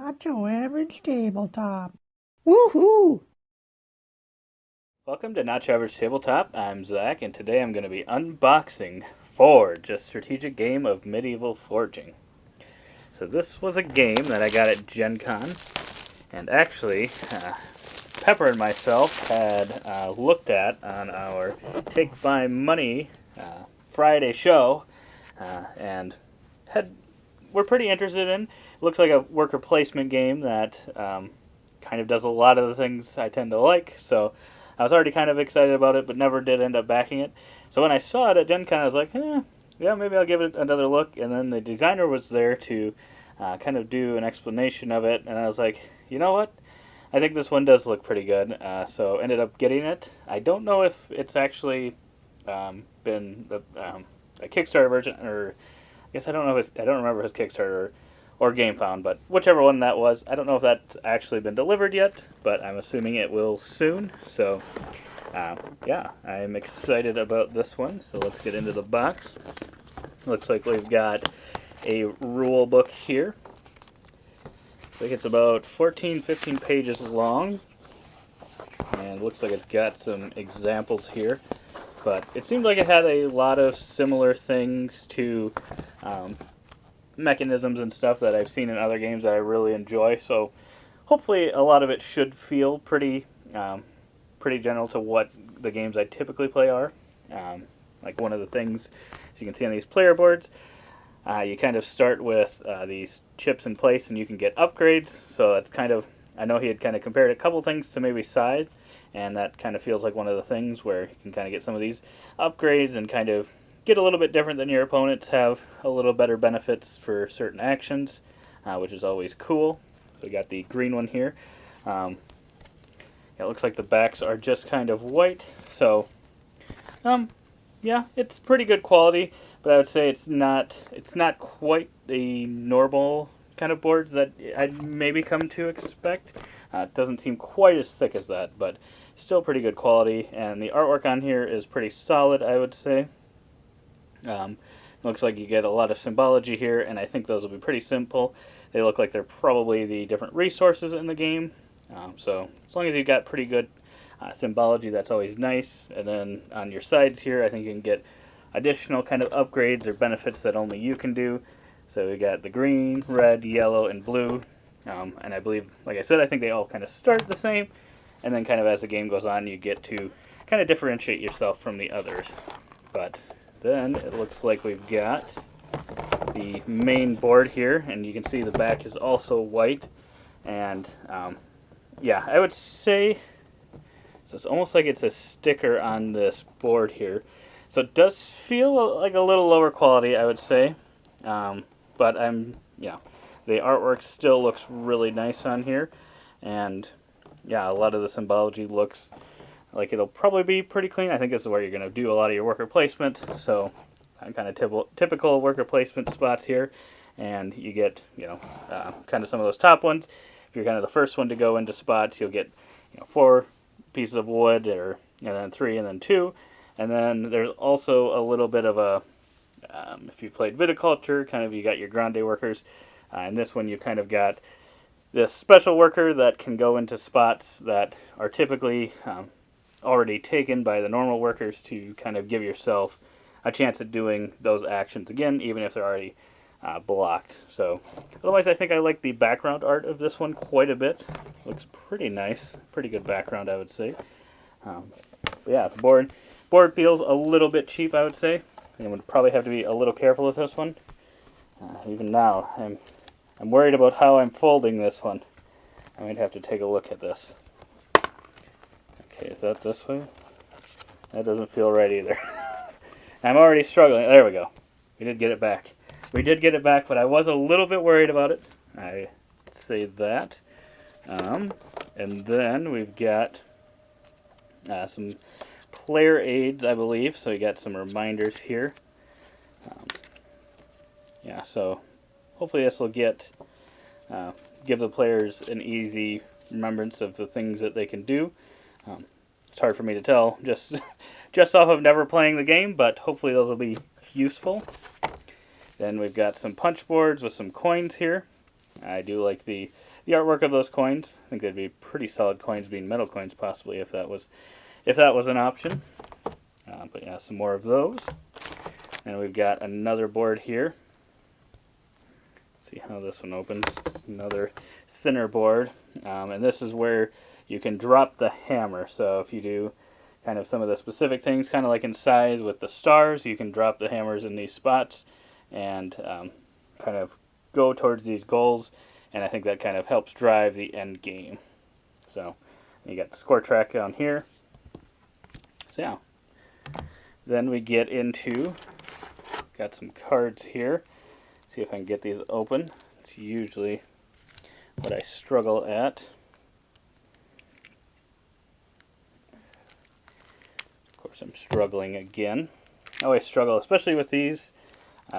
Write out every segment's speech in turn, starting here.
Not your average tabletop. Woohoo! Welcome to Not Your Average Tabletop. I'm Zach, and today I'm going to be unboxing Forge, a strategic game of medieval forging. So this was a game that I got at Gen Con, and actually, Pepper and myself had looked at on our Take My Money Friday show, and had we're pretty interested in. It looks like a worker placement game that kind of does a lot of the things I tend to like. So I was already kind of excited about it, but never did end up backing it. So when I saw it at Gen Con, I was like, yeah, maybe I'll give it another look. And then the designer was there to kind of do an explanation of it, and I was like, you know what? I think this one does look pretty good. So ended up getting it. I don't know if it's actually been a Kickstarter version, or I guess I don't know. I don't remember his Kickstarter or GameFound, but whichever one that was, I don't know if that's actually been delivered yet, but I'm assuming it will soon. So, yeah, I'm excited about this one. So let's get into the box. Looks like we've got a rule book here. Looks like it's about 14, 15 pages long, and looks like it's got some examples here. But it seemed like it had a lot of similar things to mechanisms and stuff that I've seen in other games that I really enjoy. So hopefully a lot of it should feel pretty general to what the games I typically play are. Like one of the things, as you can see on these player boards, you kind of start with these chips in place and you can get upgrades. So that's kind of, I know he had kind of compared a couple things to maybe Scythe, and that kind of feels like one of the things where you can kind of get some of these upgrades and kind of get a little bit different than your opponents, have a little better benefits for certain actions, which is always cool. So we got the green one here. It looks like the backs are just kind of white, so yeah, it's pretty good quality, but I would say it's not quite the normal kind of boards that I'd maybe come to expect. It doesn't seem quite as thick as that, but still pretty good quality, and the artwork on here is pretty solid, I would say. Looks like you get a lot of symbology here, and I think those will be pretty simple. They look like they're probably the different resources in the game. So as long as you've got pretty good symbology, that's always nice. And then on your sides here, I think you can get additional kind of upgrades or benefits that only you can do. So we got the green, red, yellow, and blue. And I believe, like I said, I think they all kind of start the same. And then kind of as the game goes on, you get to kind of differentiate yourself from the others. But then it looks like we've got the main board here, and you can see the back is also white. And yeah, I would say, so it's almost like it's a sticker on this board here. So it does feel like a little lower quality, I would say. But yeah, the artwork still looks really nice on here. And yeah, a lot of the symbology looks like it'll probably be pretty clean. I think this is where you're going to do a lot of your worker placement. So kind of typical worker placement spots here. And you get, kind of some of those top ones. If you're kind of the first one to go into spots, you'll get, 4 pieces of wood, and then 3, and then 2. And then there's also a little bit of a, if you played viticulture, kind of you got your grande workers. And this one you've kind of got this special worker that can go into spots that are typically already taken by the normal workers to kind of give yourself a chance at doing those actions again, even if they're already blocked. So otherwise, I think I like the background art of this one quite a bit. Looks pretty nice, pretty good background, I would say. But yeah, the board feels a little bit cheap, I would say. I would probably have to be a little careful with this one. Even now, I'm worried about how I'm folding this one. I might have to take a look at this. Okay, is that this way? That doesn't feel right either. I'm already struggling. There we go. We did get it back. We did get it back, but I was a little bit worried about it. I say that. And then we've got some player aids, I believe. So we got some reminders here. Yeah, so hopefully this will give the players an easy remembrance of the things that they can do. It's hard for me to tell just just off of never playing the game, but hopefully those will be useful. Then we've got some punch boards with some coins here. I do like the the artwork of those coins. I think they'd be pretty solid coins, being metal coins possibly, if that was an option. But yeah, some more of those. And we've got another board here. Let's see how this one opens. It's another thinner board, and this is where you can drop the hammer. So if you do kind of some of the specific things, kind of like inside with the stars, you can drop the hammers in these spots and kind of go towards these goals, and I think that kind of helps drive the end game. So you got the score track on here. So yeah. Then we get into, got some cards here. See if I can get these open. It's usually what I struggle at. Of course, I'm struggling again. I always struggle, especially with these.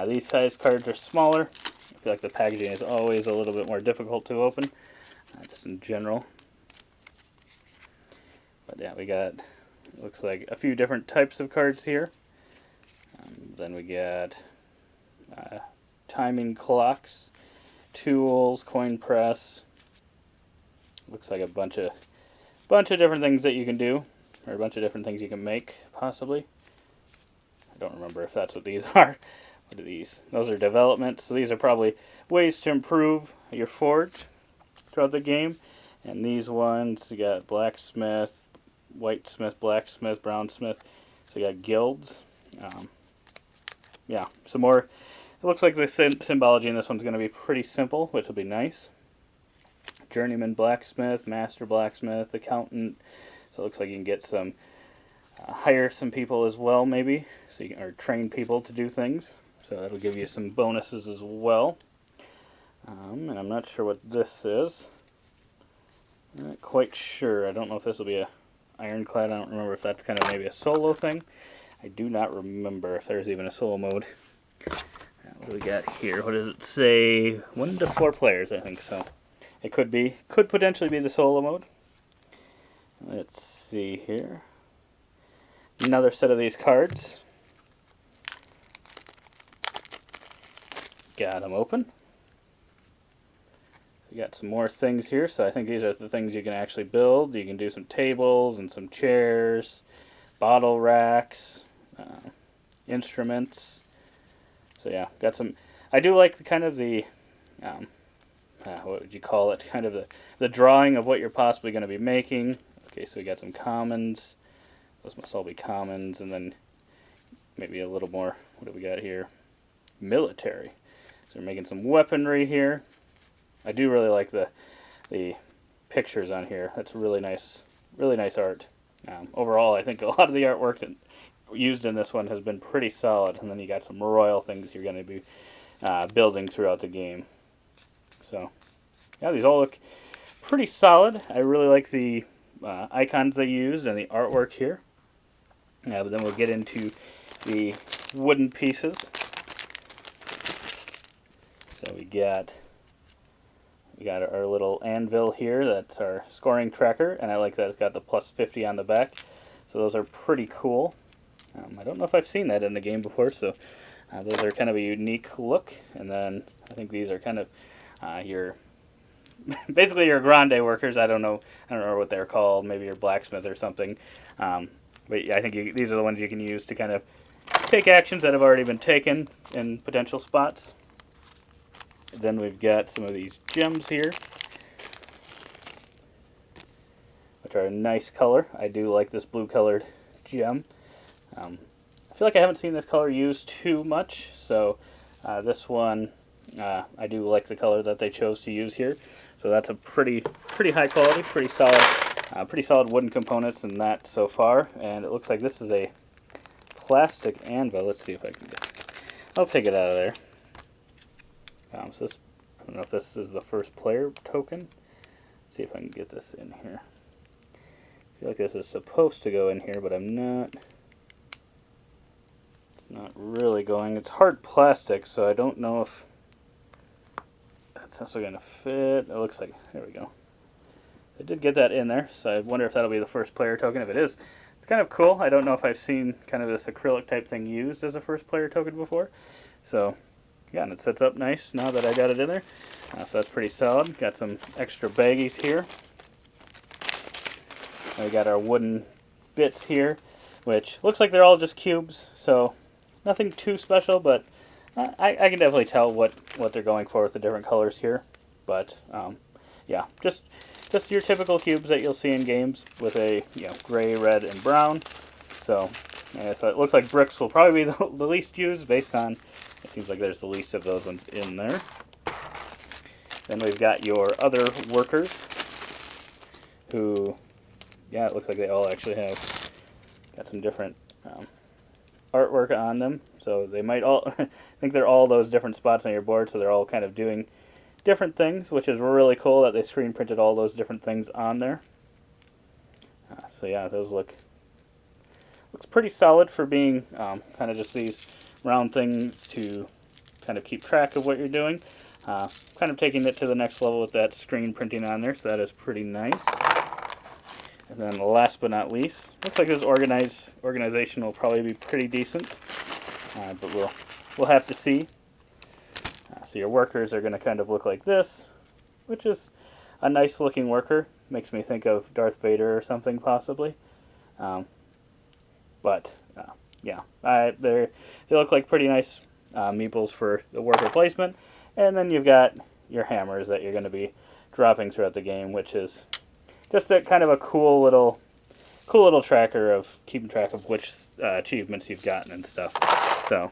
These size cards are smaller. I feel like the packaging is always a little bit more difficult to open, just in general. But yeah, we got, looks like a few different types of cards here. Then we got timing clocks, tools, coin press. Looks like a bunch of different things that you can do, or a bunch of different things you can make, possibly. I don't remember if that's what these are. What are these? Those are developments. So these are probably ways to improve your forge throughout the game. And these ones, you got blacksmith, whitesmith, blacksmith, brownsmith. So you got guilds. Yeah, some more. It looks like the symbology in this one's going to be pretty simple, which will be nice. Journeyman blacksmith, master blacksmith, accountant. So it looks like you can get some, hire some people as well, maybe, so you can, or train people to do things. So that'll give you some bonuses as well. And I'm not sure what this is. Not quite sure. I don't know if this will be a ironclad. I don't remember if that's kind of maybe a solo thing. I do not remember if there's even a solo mode. What do we got here? What does it say? 1 to 4 players, I think so. It could potentially be the solo mode. Let's see here. Another set of these cards. Got them open. We got some more things here, so I think these are the things you can actually build. You can do some tables and some chairs, bottle racks, instruments. So yeah, got some. I do like the kind of the, what would you call it? Kind of the drawing of what you're possibly going to be making. Okay, so we got some commons. Those must all be commons, and then maybe a little more. What do we got here? Military. So we're making some weaponry here. I do really like the pictures on here. That's really nice art. Overall, I think a lot of the artwork that used in this one has been pretty solid, and then you got some royal things you're going to be building throughout the game. So yeah, these all look pretty solid. I really like the icons they used and the artwork here. But then we'll get into the wooden pieces. So we got our little anvil here. That's our scoring tracker, and I like that it's got the plus 50 on the back. So those are pretty cool. I don't know if I've seen that in the game before, so those are kind of a unique look. And then I think these are kind of your basically your grande workers. I don't know what they're called. Maybe your blacksmith or something. But yeah, I think these are the ones you can use to kind of take actions that have already been taken in potential spots. Then we've got some of these gems here, which are a nice color. I do like this blue colored gem. I feel like I haven't seen this color used too much, so this one, I do like the color that they chose to use here. So that's a pretty high quality, pretty solid wooden components in that so far. And it looks like this is a plastic anvil. Let's see if I can I'll take it out of there. So this, I don't know if this is the first player token. Let's see if I can get this in here. I feel like this is supposed to go in here, but I'm not. It's not really going. It's hard plastic, so I don't know if that's also going to fit. It looks like, there we go. I did get that in there, so I wonder if that'll be the first player token. If it is, it's kind of cool. I don't know if I've seen kind of this acrylic type thing used as a first player token before. So yeah, and it sets up nice now that I got it in there. So that's pretty solid. Got some extra baggies here. And we got our wooden bits here, which looks like they're all just cubes, so nothing too special, but I can definitely tell what they're going for with the different colors here. But yeah, just your typical cubes that you'll see in games with a gray, red, and brown. So yeah, so it looks like bricks will probably be the least used based on, it seems like there's the least of those ones in there. Then we've got your other workers who, yeah, it looks like they all actually have got some different artwork on them. So they might all, I think they're all those different spots on your board, so they're all kind of doing different things, which is really cool that they screen printed all those different things on there. So yeah, those looks pretty solid for being kind of just these round things to kind of keep track of what you're doing. Kind of taking it to the next level with that screen printing on there, so that is pretty nice. And then last but not least, looks like this organization will probably be pretty decent, but we'll have to see. So your workers are going to kind of look like this, which is a nice looking worker. Makes me think of Darth Vader or something possibly. But yeah, they look like pretty nice meeples for the worker placement. And then you've got your hammers that you're going to be dropping throughout the game, which is just a kind of a cool little tracker of keeping track of which achievements you've gotten and stuff. So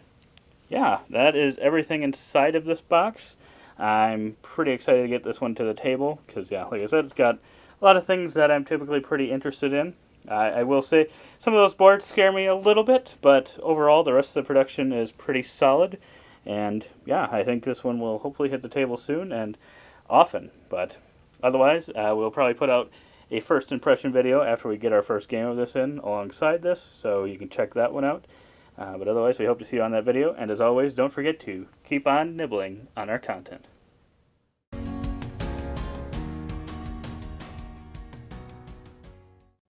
yeah, that is everything inside of this box. I'm pretty excited to get this one to the table because, yeah, like I said, it's got a lot of things that I'm typically pretty interested in. I will say some of those boards scare me a little bit, but overall the rest of the production is pretty solid. And yeah, I think this one will hopefully hit the table soon and often. But otherwise, we'll probably put out a first impression video after we get our first game of this in alongside this, so you can check that one out. But otherwise, we hope to see you on that video. And as always, don't forget to keep on nibbling on our content.